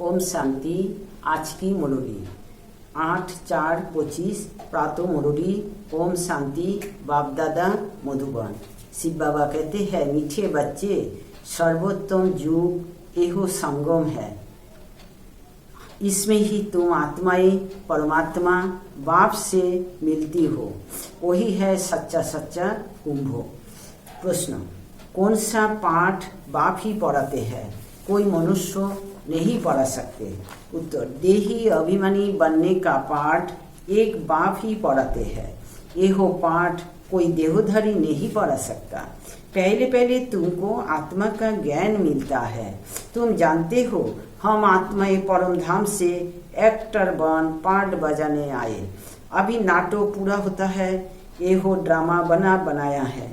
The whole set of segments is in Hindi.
ओम शांति। आज की मुरली 8/4/25 प्रातः मुरली। ओम शांति। बाप दादा मधुबन। शिव बाबा कहते हैं, मीठे बच्चे, सर्वोत्तम युग एहो संगम है। इसमें ही तुम आत्माएं परमात्मा बाप से मिलती हो। वही है सच्चा सच्चा कुंभ। प्रश्न, कौन सा पाठ बाप ही पढ़ाते हैं? कोई मनुष्य नहीं पढ़ा सकते। उत्तर, देही अभिमानी बनने का पाठ एक बाप ही पढ़ाते हैं। यह पाठ कोई देहधारी नहीं पढ़ा सकता। पहले पहले तुमको आत्मा का ज्ञान मिलता है। तुम जानते हो, हम आत्माएं परम धाम से एक्टर बन पाठ बजाने आए। अभी नाटक पूरा होता है। यह ड्रामा बनाया है।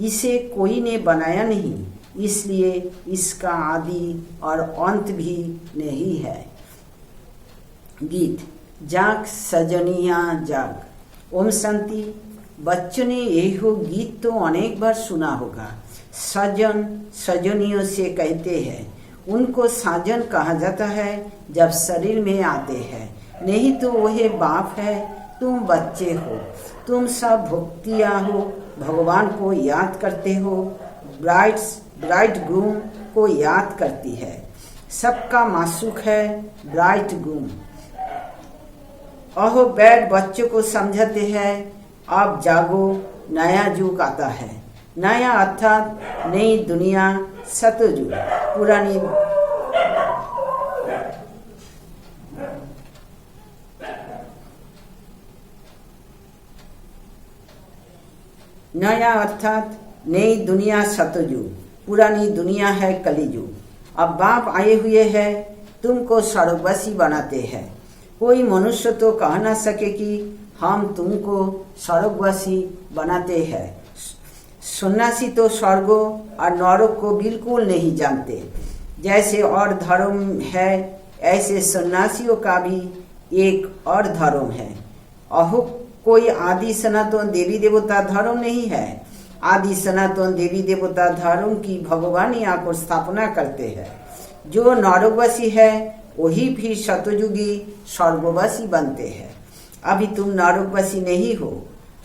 इसे कोई ने बनाया नहीं, इसलिए इसका आदि और अंत भी नहीं है। गीत, जाग सजनिया जाग। ओम शांति। बच्चों ने यह गीत तो अनेक बार सुना होगा। सजन सजनियों से कहते हैं। उनको साजन कहा जाता है जब शरीर में आते हैं, नहीं तो वह बाप है, तुम बच्चे हो। तुम सब भक्तिया हो, भगवान को याद करते हो। ब्राइट ग्रूम को याद करती है। सबका मासूक है ब्राइट ग्रूम। अहो बैड बच्चों को समझाते हैं, अब जागो, नया युग आता है। नया अर्थात नई दुनिया, सतयुग। पुरानी नया अर्थात नई दुनिया सतयुग, पुरानी दुनिया है कलियुग। अब बाप आए हुए हैं, तुमको स्वर्गवासी बनाते हैं। कोई मनुष्य तो कह ना सके कि हम तुमको स्वर्गवासी बनाते हैं। सन्यासी तो स्वर्ग और नरक को बिल्कुल नहीं जानते। जैसे और धर्म है, ऐसे सन्यासियों का भी एक और धर्म है। अहो कोई आदि सनातन देवी देवता धर्म नहीं है। आदि सनातन देवी देवता धर्म की भगवान ही आकर स्थापना करते हैं। जो नरकवासी है वही भी सतयुगी स्वर्गवासी बनते हैं। अभी तुम नरकवासी नहीं हो,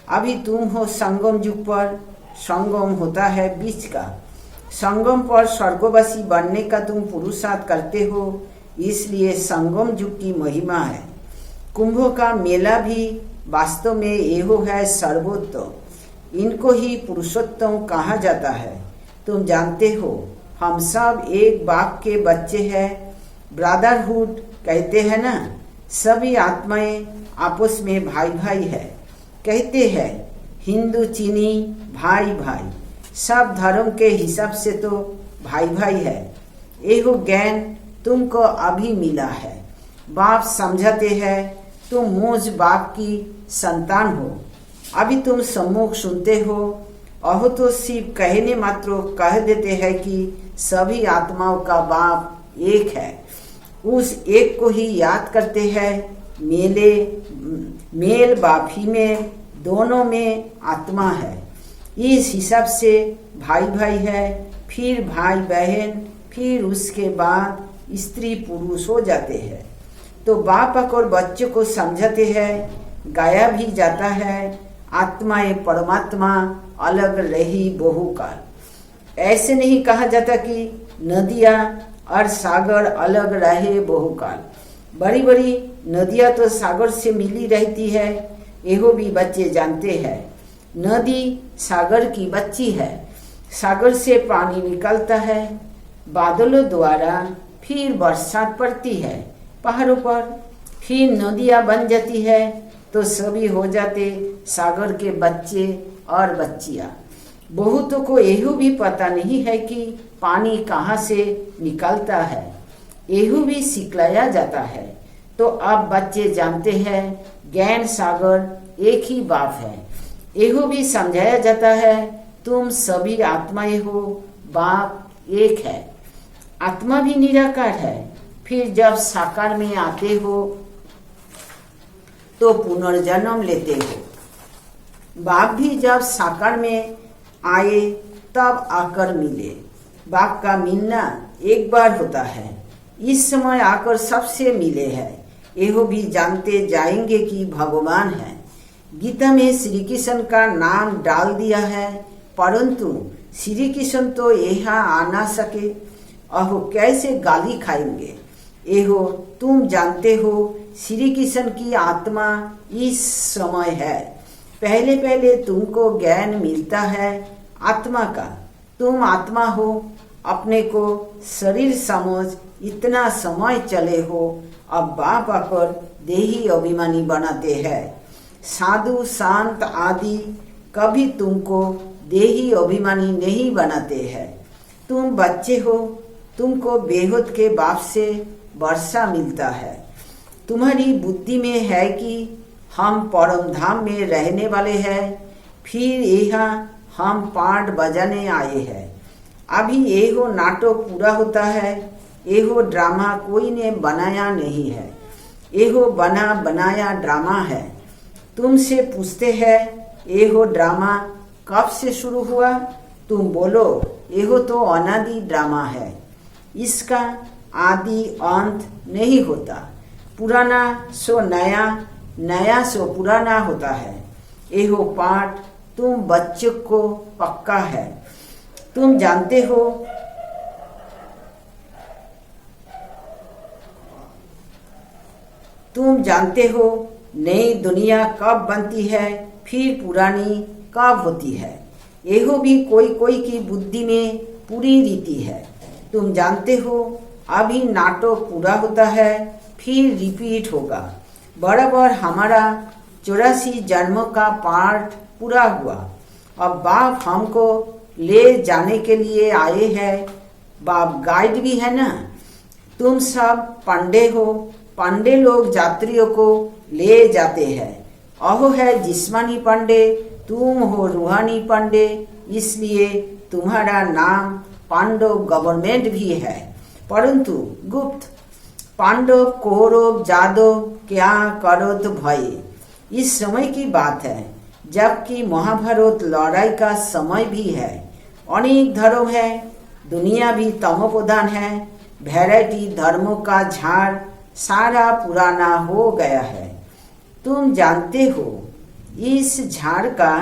अभी तुम हो संगम युग पर। संगम होता है बीच का। संगम पर स्वर्गवासी बनने का तुम पुरुषार्थ करते हो, इसलिए संगम युग की महिमा है। कुंभ का मेला भी वास्तव में एहो है सर्वोत्तम। इनको ही पुरुषोत्तम कहा जाता है। तुम जानते हो, हम सब एक बाप के बच्चे हैं। ब्रदरहुड कहते हैं ना, सभी आत्माएं आपस में भाई भाई है। कहते हैं हिंदू चीनी भाई भाई, सब धर्म के हिसाब से तो भाई भाई है। यह ज्ञान तुमको अभी मिला है। बाप समझाते हैं, तुम मुझ बाप की संतान हो। अभी तुम सम्मुख सुनते हो। अहो तो शिव कहने मात्र कह देते हैं कि सभी आत्माओं का बाप एक है। उस एक को ही याद करते हैं। मेल व फीमेल दोनों में आत्मा है। इस हिसाब से भाई भाई है, फिर भाई बहन, फिर उसके बाद स्त्री पुरुष हो जाते हैं। तो बाप और बच्चों को समझाते हैं, गाया भी जाता है, आत्माएं परमात्मा अलग रही बहुकाल। ऐसे नहीं कहा जाता कि नदियाँ और सागर अलग रहे बहुकाल। बड़ी बड़ी नदियाँ तो सागर से मिली रहती है, यह भी बच्चे जानते हैं। नदी सागर की बच्ची है। सागर से पानी निकलता है बादलों द्वारा, फिर बरसात पड़ती है पहाड़ों पर, फिर नदियाँ बन जाती है, तो सभी हो जाते सागर के बच्चे और बच्चियाँ। बहुतों को यह भी पता नहीं है कि पानी कहाँ से निकलता है, यह भी सिखलाया जाता है। तो अब बच्चे जानते हैं ज्ञान सागर एक ही बाप है। यह भी समझाया जाता है, तुम सभी आत्माएं हो, बाप एक है। आत्मा भी निराकार है। फिर जब साकार में आते हो तो पुनर्जन्म लेते हो। बाप भी जब साकार में आए तब आकर मिले। बाप का मिलना एक बार होता है, इस समय आकर सबसे मिले हैं, यह भी जानते जाएंगे कि भगवान है। गीता में श्री कृष्ण का नाम डाल दिया है, परंतु श्री कृष्ण तो यहाँ आ ना सके, अहो कैसे गाली खाएंगे। एहो तुम जानते हो श्री कृष्ण की आत्मा इस समय है। पहले पहले तुमको ज्ञान मिलता है आत्मा का, तुम आत्मा हो, अपने को शरीर समझ इतना समय चले हो, अब बाप आकर देही अभिमानी बनाते हैं। साधु शांत आदि कभी तुमको देही अभिमानी नहीं बनाते हैं। तुम बच्चे हो, तुमको बेहद के बाप से वर्षा मिलता है। तुम्हारी बुद्धि में है कि हम परम धाम में रहने वाले हैं, फिर यहाँ हम पाठ बजाने आए हैं। अभी एहो नाटक पूरा होता है, एहो ड्रामा कोई ने बनाया नहीं है, एहो बना बनाया ड्रामा है। तुमसे पूछते हैं एहो ड्रामा कब से शुरू हुआ, तुम बोलो एहो तो अनादि ड्रामा है, इसका आदि अंत नहीं होता। पुराना सो नया, नया सो पुराना होता है। एहो पाठ तुम बच्चों को पक्का है। तुम जानते हो नई दुनिया कब बनती है, फिर पुरानी कब होती है। एहो भी कोई कोई की बुद्धि में पूरी रीति है। तुम जानते हो अभी नाटक पूरा होता है, फिर रिपीट होगा। बराबर हमारा 84 जन्मों का पाठ पूरा हुआ। अब बाप हमको ले जाने के लिए आए हैं, बाप गाइड भी है ना। तुम सब पंडे हो, पंडे लोग यात्रियों को ले जाते हैं। अहो है जिस्मानी पंडे, तुम हो रूहानी पंडे, इसलिए तुम्हारा नाम पांडव गवर्नमेंट भी है, परंतु गुप्त। पांडव कौरव जादव क्या करो तो भय, इस समय की बात है, जबकि महाभारत लड़ाई का समय भी है। अनेक धर्म है, दुनिया भी तमोप्रधान है, वैरायटी धर्मों का झाड़ सारा पुराना हो गया है। तुम जानते हो इस झाड़ का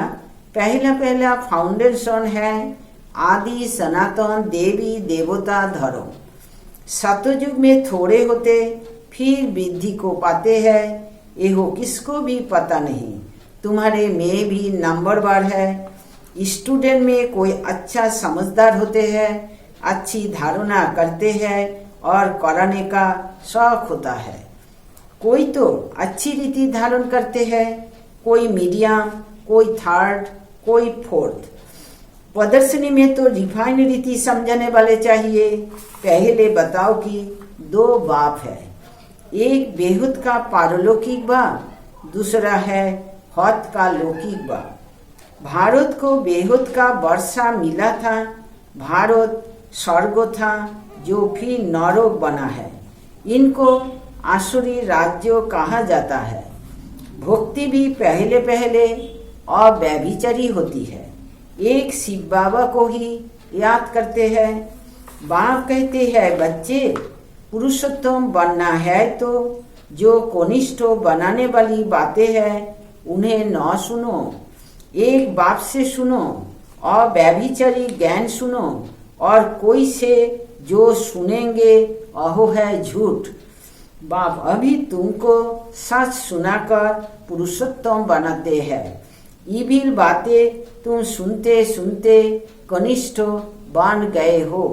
पहला फाउंडेशन है आदि सनातन देवी देवता धर्म। सतयुग में थोड़े होते, फिर वृद्धि को पाते हैं, एहो किसको भी पता नहीं। तुम्हारे में भी नंबर बार है। स्टूडेंट में कोई अच्छा समझदार होते हैं, अच्छी धारणा करते हैं और कराने का शौक होता है। कोई तो अच्छी रीति धारण करते हैं, कोई मीडियम, कोई थर्ड, कोई फोर्थ। प्रदर्शनी में तो रिफाइन रीति समझने वाले चाहिए। पहले बताओ कि 2 बाप है, एक बेहुद का पारलौकिक बाप, दूसरा है हत का लौकिक बाप। भारत को बेहुद का वर्षा मिला था, भारत स्वर्ग था जो फिर नरक बना है। इनको आसुरी राज्य कहा जाता है। भक्ति भी पहले अव्यभिचारी होती है, एक शिव बाबा को ही याद करते हैं। बाप कहते हैं बच्चे पुरुषोत्तम बनना है तो जो कनिष्ठ बनाने वाली बातें हैं उन्हें न सुनो, एक बाप से सुनो, अव्यभिचारी ज्ञान सुनो, और कोई से जो सुनेंगे अहो है झूठ। बाप अभी तुमको सच सुनाकर पुरुषोत्तम बनाते हैं। इविल बातें तुम सुनते सुनते कनिष्ठ बन गए हो।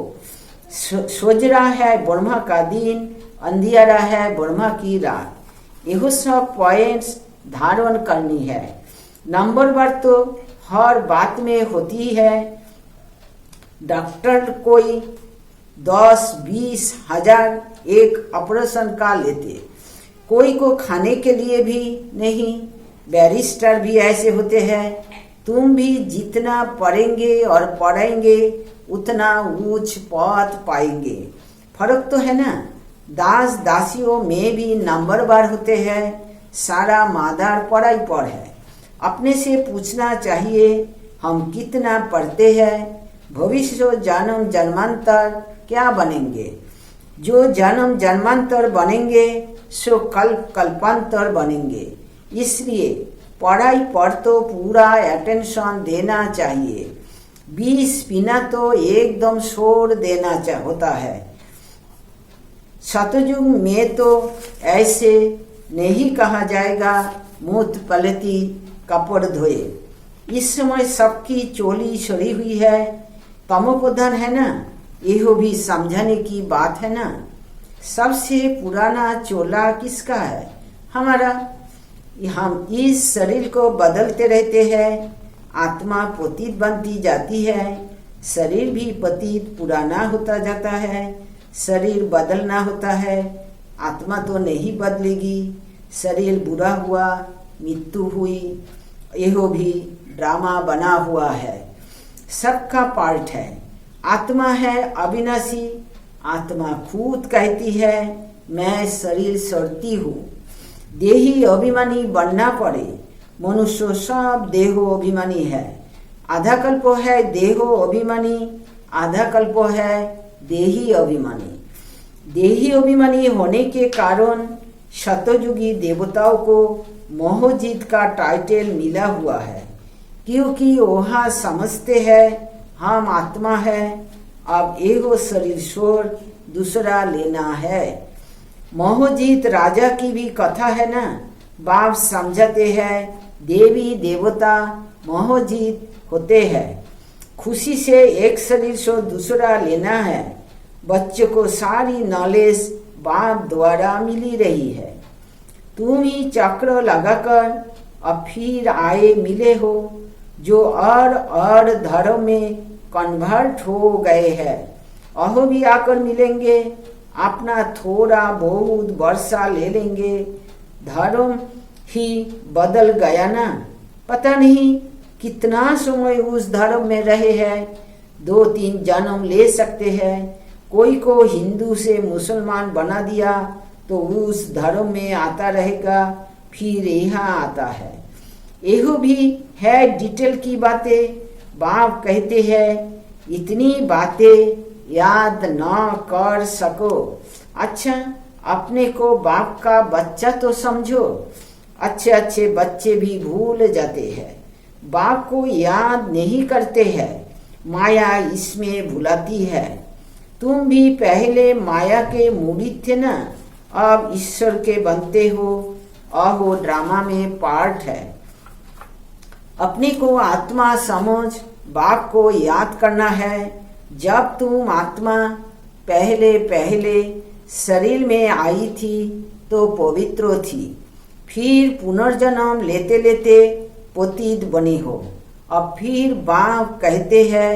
सोजरा है ब्रह्मा का दिन, अंधियारा है ब्रह्मा की रात। यह सब पॉइंट्स धारण करनी है। नंबर बार तो हर बात में होती है। डॉक्टर कोई 10-20 हजार एक ऑपरेशन का लेते, कोई को खाने के लिए भी नहीं। बैरिस्टर भी ऐसे होते हैं। तुम भी जितना पढ़ेंगे और पढ़ेंगे उतना ऊंच पद पाएंगे। फर्क तो है ना। दास दासियों में भी नंबर बार होते हैं। सारा मादार पढ़ाई पर है। अपने से पूछना चाहिए हम कितना पढ़ते हैं, भविष्य जन्म जन्मांतर क्या बनेंगे। जो जन्म जन्मांतर बनेंगे सो कल्प कल्पांतर बनेंगे। इसलिए पढ़ाई पर तो पूरा अटेंशन देना चाहिए, 20 बिना तो एकदम छोड़ देना होता है। सतयुग में तो ऐसे नहीं कहा जाएगा मूत पलती कपड़ धोए। इस समय सबकी चोली सड़ी हुई है, तमोप्रधान है ना, यह भी समझाने की बात है ना। सबसे पुराना चोला किसका है? हमारा। हम इस शरीर को बदलते रहते हैं, आत्मा पतित बनती जाती है, शरीर भी पतित पुराना होता जाता है, शरीर बदलना होता है, आत्मा तो नहीं बदलेगी। शरीर बुरा हुआ, मृत्यु हुई, यह भी ड्रामा बना हुआ है, सबका पार्ट है। आत्मा है अविनाशी, आत्मा खुद कहती है मैं शरीर छोड़ती हूँ। देही अभिमानी बनना पड़े, मनुष्य सब देहो अभिमानी है। आधा कल्प है देहो अभिमानी, आधा कल्प है देही अभिमानी। देही अभिमानी होने के कारण शतयुगी देवताओं को मोहजीत का टाइटल मिला हुआ है, क्योंकि वहाँ समझते हैं हम आत्मा है, अब एगो शरीर छोड़ दूसरा लेना है। मोहजीत राजा की भी कथा है ना, बाप समझाते हैं देवी देवता मोहजीत होते हैं। खुशी से एक शरीर से दूसरा लेना है। बच्चों को सारी नॉलेज बाप द्वारा मिली रही है। तुम ही चक्र लगाकर अब फिर आए मिले हो, जो और धर्म में कन्वर्ट हो गए हैं। अहो भी आकर मिलेंगे, अपना थोड़ा बहुत वर्षा ले लेंगे। धर्म ही बदल गया ना, पता नहीं कितना समय उस धर्म में रहे हैं। 2-3 जन्म ले सकते हैं। कोई को हिंदू से मुसलमान बना दिया तो उस धर्म में आता रहेगा, फिर यहाँ आता है। यह भी है डिटेल की बातें। बाप कहते हैं इतनी बातें याद न कर सको, अच्छा अपने को बाप का बच्चा तो समझो। अच्छे अच्छे बच्चे भी भूल जाते हैं, बाप को याद नहीं करते हैं, माया इसमें भुलाती है। तुम भी पहले माया के मूढ़ी थे ना, अब ईश्वर के बनते हो। अहो ड्रामा में पार्ट है। अपने को आत्मा समझ, बाप को याद करना है। जब तुम आत्मा पहले पहले शरीर में आई थी तो पवित्र थी, फिर पुनर्जन्म लेते लेते पतित बनी हो। अब फिर बाप कहते हैं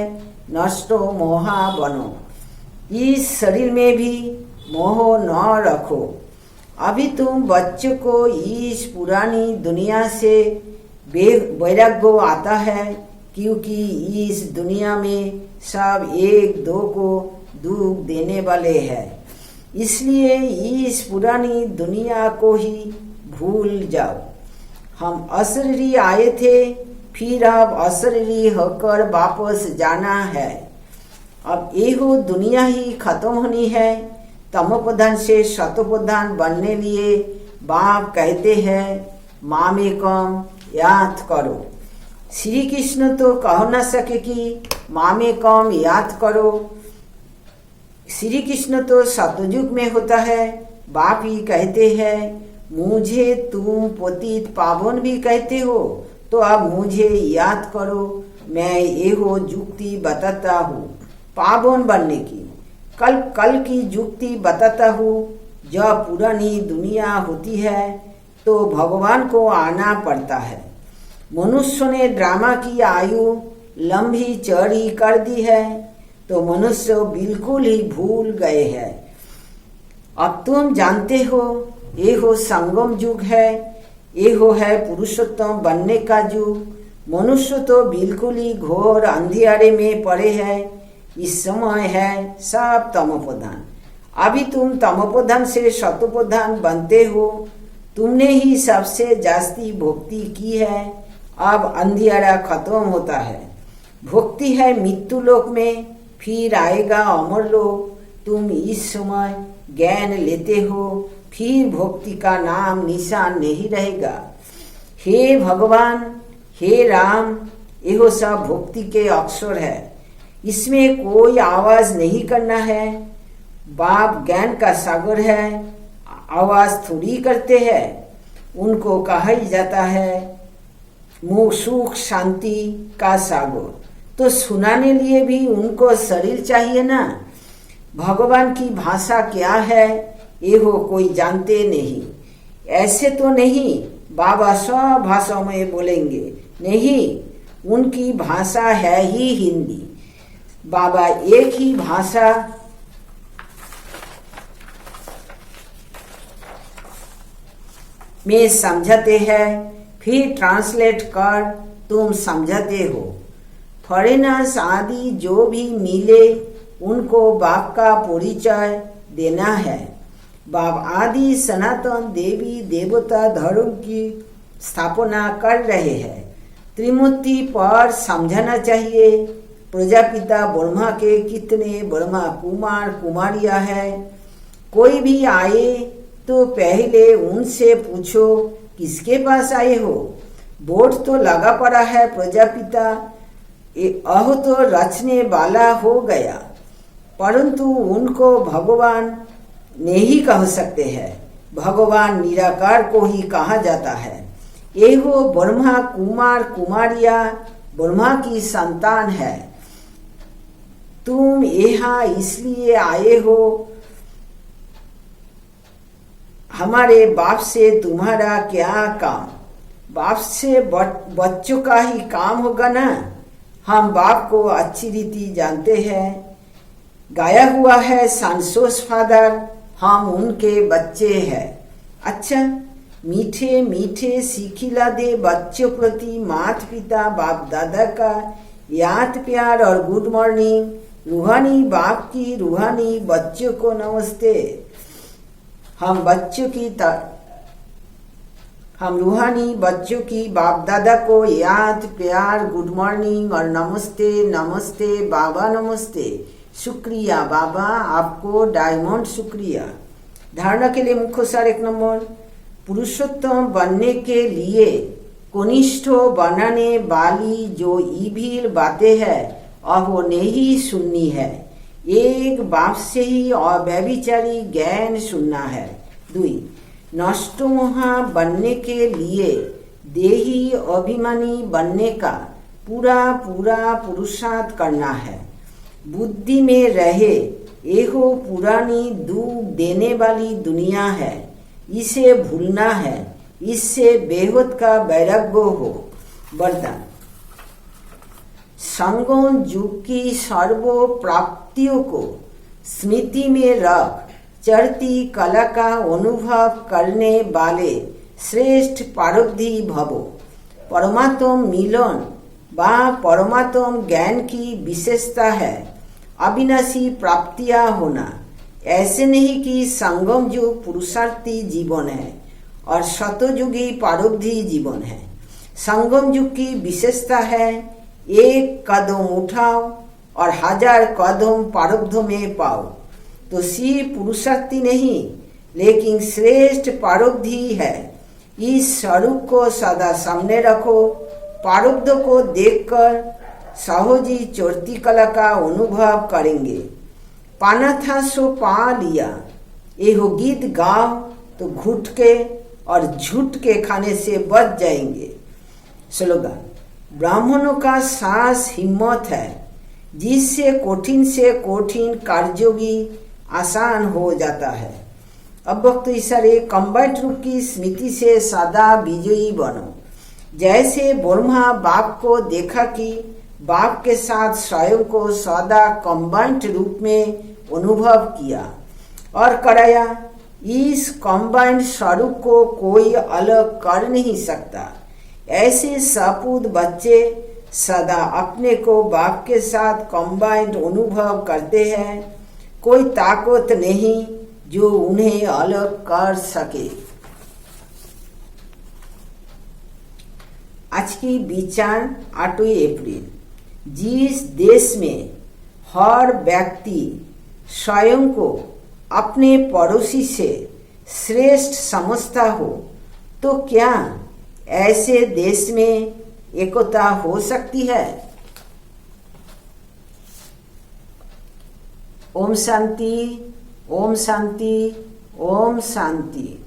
नष्टो मोहा बनो। इस शरीर में भी मोह न रखो। अभी तुम बच्चों को इस पुरानी दुनिया से वैराग्य आता है, क्योंकि इस दुनिया में सब एक दो को दुख देने वाले हैं। इसलिए इस पुरानी दुनिया को ही भूल जाओ। हम अशरीरी आए थे, फिर अब अशरीरी होकर वापस जाना है। अब एहो दुनिया ही खत्म होनी है। तमोप्रधान से सतोप्रधान बनने लिए बाप कहते हैं मामेकम याद करो। श्री कृष्ण तो कह न सके कि मामेकम याद करो। श्री कृष्ण तो सतयुग में होता है। बाप ही कहते हैं मुझे तुम पतित पावन भी कहते हो, तो अब मुझे याद करो। मैं एहो युक्ति बताता हूँ पावन बनने की। कल की युक्ति बताता हूँ। जब पुरानी दुनिया होती है तो भगवान को आना पड़ता है। मनुष्य ने ड्रामा की आयु लंबी चौड़ी कर दी है, तो मनुष्य बिल्कुल ही भूल गए हैं। अब तुम जानते हो ये हो संगम युग है, ये हो है पुरुषोत्तम बनने का युग। मनुष्य तो बिल्कुल ही घोर अंधियारे में पड़े हैं। इस समय है सब तमोप्रधान। अभी तुम तमोप्रधान से सतोप्रधान बनते हो। तुमने ही सबसे जास्ती भक्ति की है। अब अंधियारा खत्म होता है। भक्ति है मृत्यु लोक में, फिर आएगा अमर लोक। तुम इस समय ज्ञान लेते हो, फिर भक्ति का नाम निशान नहीं रहेगा। हे भगवान, हे राम, यह सब भक्ति के अक्षर है, इसमें कोई आवाज नहीं करना है। बाप ज्ञान का सागर है, आवाज थोड़ी करते हैं। उनको कहा ही जाता है सुख शांति का सागर, तो सुनाने लिए भी उनको शरीर चाहिए ना। भगवान की भाषा क्या है ये हो कोई जानते नहीं। ऐसे तो नहीं बाबा सब भाषाओं में बोलेंगे, नहीं, उनकी भाषा है ही हिंदी। बाबा एक ही भाषा में समझाते हैं, फिर ट्रांसलेट कर तुम समझाते हो। फॉरेनर्स आदि जो भी मिले उनको बाप का परिचय देना है। बाप आदि सनातन देवी देवता धर्म की स्थापना कर रहे हैं। त्रिमूर्ति पर समझाना चाहिए। प्रजापिता ब्रह्मा के कितने ब्रह्मा कुमार कुमारियां हैं। कोई भी आए तो पहले उनसे पूछो किसके पास आए हो। बोर्ड तो लगा पड़ा है प्रजापिता, अहो तो रचने वाला हो गया, परंतु उनको भगवान नहीं कह सकते हैं। भगवान निराकार को ही कहा जाता है। ये हो ब्रह्मा कुमार कुमारिया ब्रह्मा की संतान है। तुम यहाँ इसलिए आए हो, हमारे बाप से तुम्हारा क्या काम। बाप से बच्चों का ही काम होगा ना। हम बाप को अच्छी रीति जानते हैं। गाया हुआ है सांसोस फादर, हम उनके बच्चे हैं। अच्छा, मीठे मीठे सिखिला दे बच्चों प्रति माता पिता बाप दादा का याद प्यार और गुड मॉर्निंग। रूहानी बाप की रूहानी बच्चों को नमस्ते। हम रूहानी बच्चों की बाप दादा को याद प्यार गुड मॉर्निंग और नमस्ते नमस्ते बाबा नमस्ते। शुक्रिया बाबा, आपको डायमंड शुक्रिया। धारणा के लिए मुख्य सार 1 नंबर, पुरुषोत्तम बनने के लिए कनिष्ठ बनाने वाली जो ईविल बातें हैं वो नहीं सुननी है। एक बाप से ही अव्यभिचारी ज्ञान सुनना है। 2, नष्ट मोहा बनने के लिए देही अभिमानी बनने का पूरा पूरा पुरुषार्थ करना है। बुद्धि में रहे एहो पुरानी दुख देने वाली दुनिया है, इसे भूलना है, इससे बेहद का वैराग्य हो। वरदान, संगम युग की सर्व प्राप्तियों को स्मृति में रख चढ़ती कला का अनुभव करने वाले श्रेष्ठ पारब्धी भवो। परमात्म मिलन व परमात्म ज्ञान की विशेषता है अविनाशी प्राप्तियां होना। ऐसे नहीं कि संगम युग पुरुषार्थी जीवन है और शतयुगी पारब्धी जीवन है। संगम युग की विशेषता है एक कदम उठाओ और 1000 कदम प्रारब्ध में पाओ। तो सिर्फ पुरुषार्थी नहीं लेकिन श्रेष्ठ प्रारब्धी है। इस स्वरूप को सदा सामने रखो। प्रारब्ध को देखकर सहजी चढ़ती कला का अनुभव करेंगे। पाना था सो पा लिया, एहो गीत गाओ तो घुट के और झूठ के खाने से बच जाएंगे। स्लोगन, ब्राह्मणों का साहस हिम्मत है जिससे कठिन से कठिन कार्य भी आसान हो जाता है। अब वक्त इशारे कंबाइंड रूप की स्मृति से सदा विजयी बनो। जैसे ब्रह्मा बाप को देखा कि बाप के साथ स्वयं को सदा कंबाइंड रूप में अनुभव किया और कराया, इस कंबाइंड स्वरूप को कोई अलग कर नहीं सकता। ऐसे सपूत बच्चे सदा अपने को बाप के साथ कंबाइंड अनुभव करते हैं। कोई ताकत नहीं जो उन्हें अलग कर सके। आज की विचार 8 अप्रैल, जिस देश में हर व्यक्ति स्वयं को अपने पड़ोसी से श्रेष्ठ समझता हो तो क्या ऐसे देश में एकता हो सकती है? ओम शांति, ओम शांति, ओम शांति।